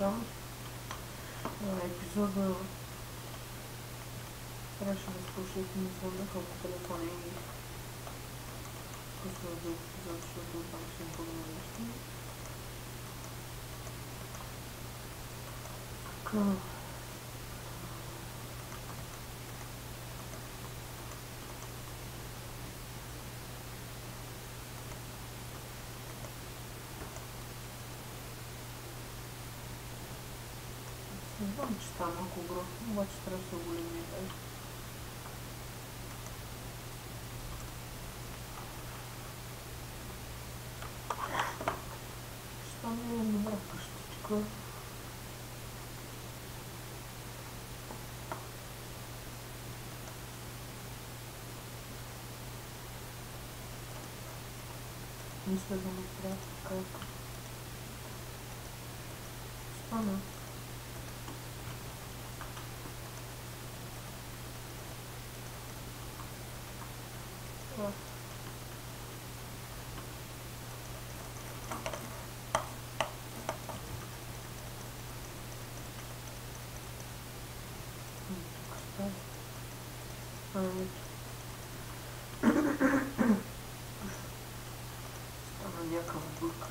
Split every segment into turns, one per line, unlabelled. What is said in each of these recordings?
така. Епизода трябваше да слушате, не звъннаха по телефона и пусна друг епизод, защото там ще им пълно нещо. Така. Не знам, че става малко грозно, обаче трябва да се оголеми. Що ми е добра къщичка. Мисля да направя така. Стана. Това. Тук става. Стана някакъв бък.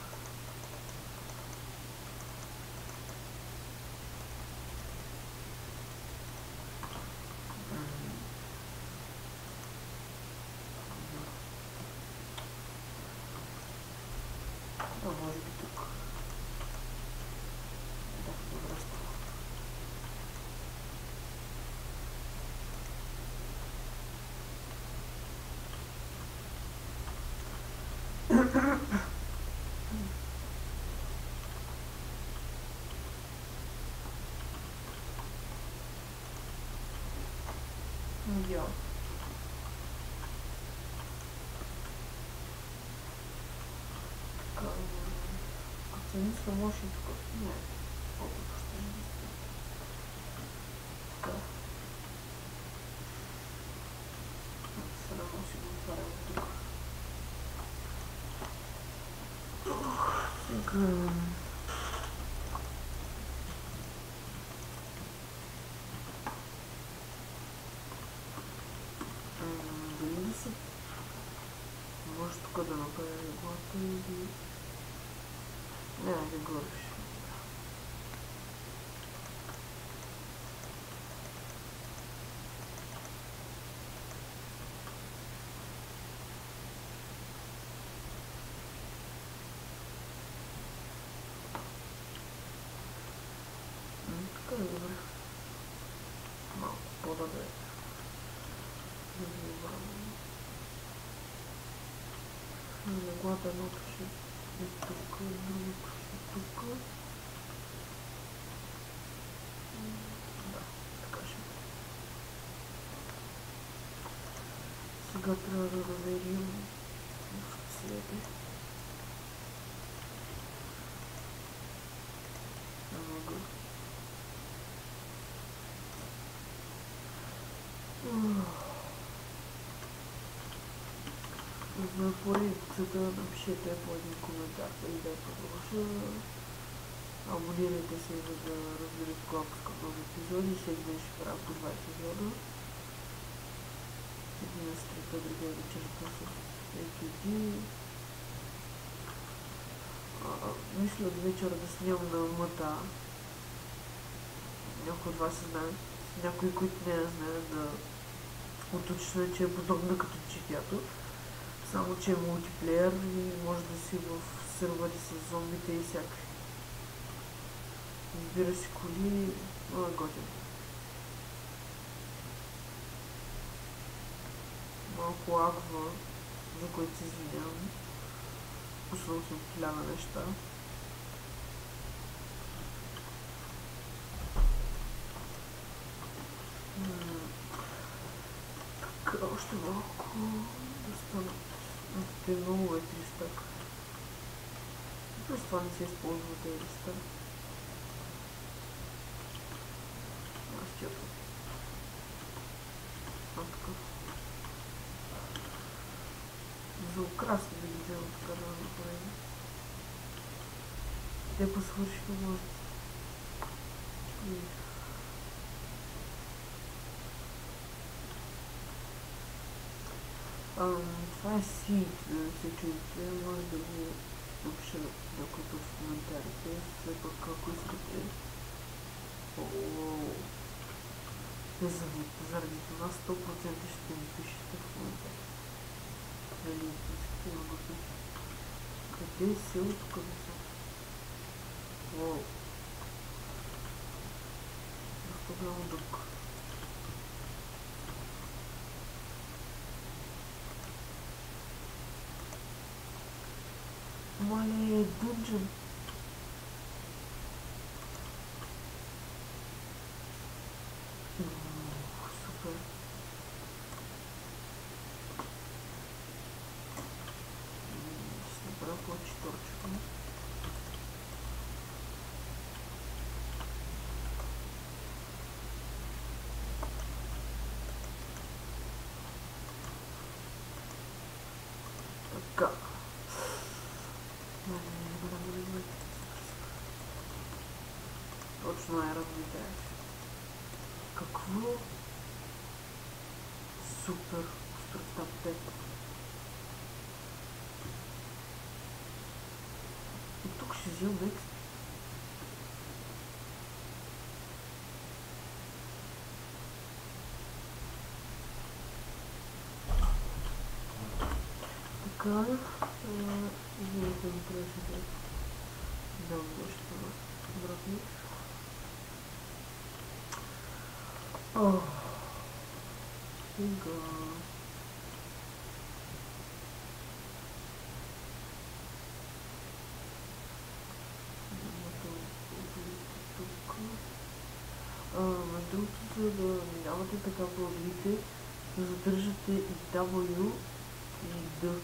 Може би тук. Да, добре става. Идеал. Така, като се мисля, може и тук. Не, по-добре ще не мисля. Така. Сега може да отварям тук. Сега... Дали да се... Може тук да направя леглата или... Не, легло ще. Така е добре. Малко по-добре. Леглата едното ще е тук, другото ще е тук. Да, така ще бъде. Сега трябва да доверим в себе. Много. За поредицата напишете по един коментар и да продължа. Абонирайте се, за да разберете кога пускам нови епизоди. Всеки ден ще правя по 2 епизода. Един на сутринта, другия вечерта с AKD. Мисля от вечера да снимам на мъта. Някои от вас знаят. Някои, които не знаят, да уточня, че е подобна като четято. Само, че е мултиплеер и може да си в сървъри с зомбите и всякакви. Избира си коли, но е готин. Малко лагва, за което се извинявам. Пуснал съм 1000 неща. Така, още малко да станат. Те много е 300. Плюс това не се използва тези листа. Аз тяпа. Така. За украсно да ги взема така да направим. Те посвършиха може. И това е Seed, да не се чуете, може да ви напиша докато в коментарите, все пак ако искате. Заради това 100% ще ми пишете в коментарите. Дали искате да го пишете. Къде е селото, къде са? Доста голяма дупка. Мале, дънджен. Супер. Ще направя по-четвърчко. Така. Точно е разбитаеш. Какво? Супер. Стартапте. И тук ще взем next. Така. Извинете, ми трябваше да дам нещо обратно. Сега. Между другото, за да минавате така по ъглите, задържате и W и D.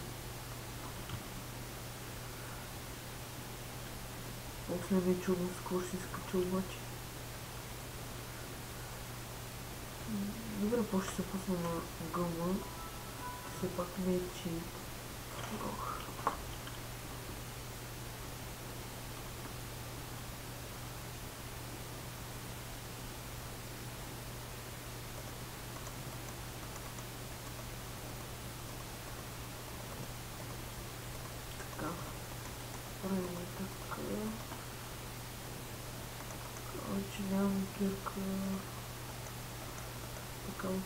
Още не е чудно с какво ще изкача обаче. Добре, по-ще се пусна на гъма. Все пак не е чит. Така. Правим така. Че нямам кирка. Така от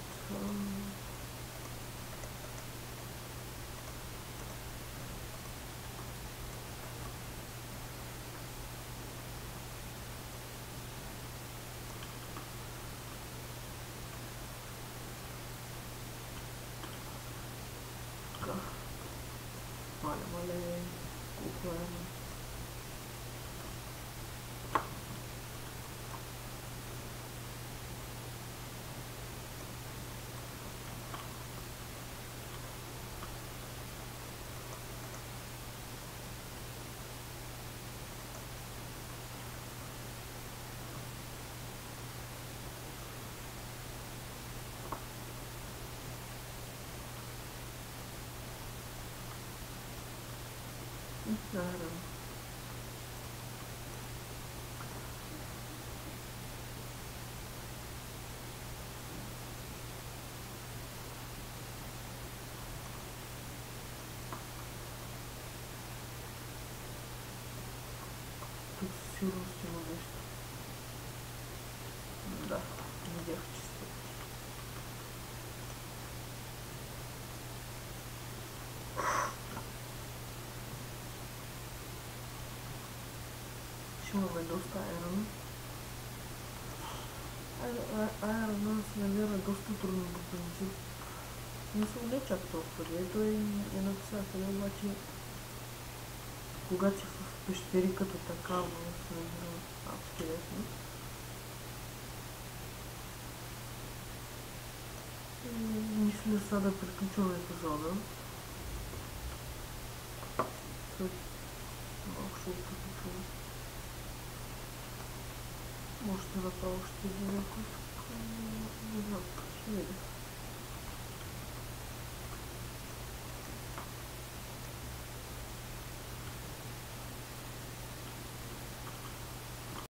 така. Мале, купваме. Наверно. Тук сигурно ще има нещо. Да, видях, че сте. Ще имаме доста айрон. Айрона се намира доста трудно по принцип. Не съм не чак толкова. Ето е написателя, обаче когато си в пещери като такава, се намира адски лесно. Мисля сега да приключваме епизода. Малко ще приключваме. Може да направя още един някой. Не знам, ще видя.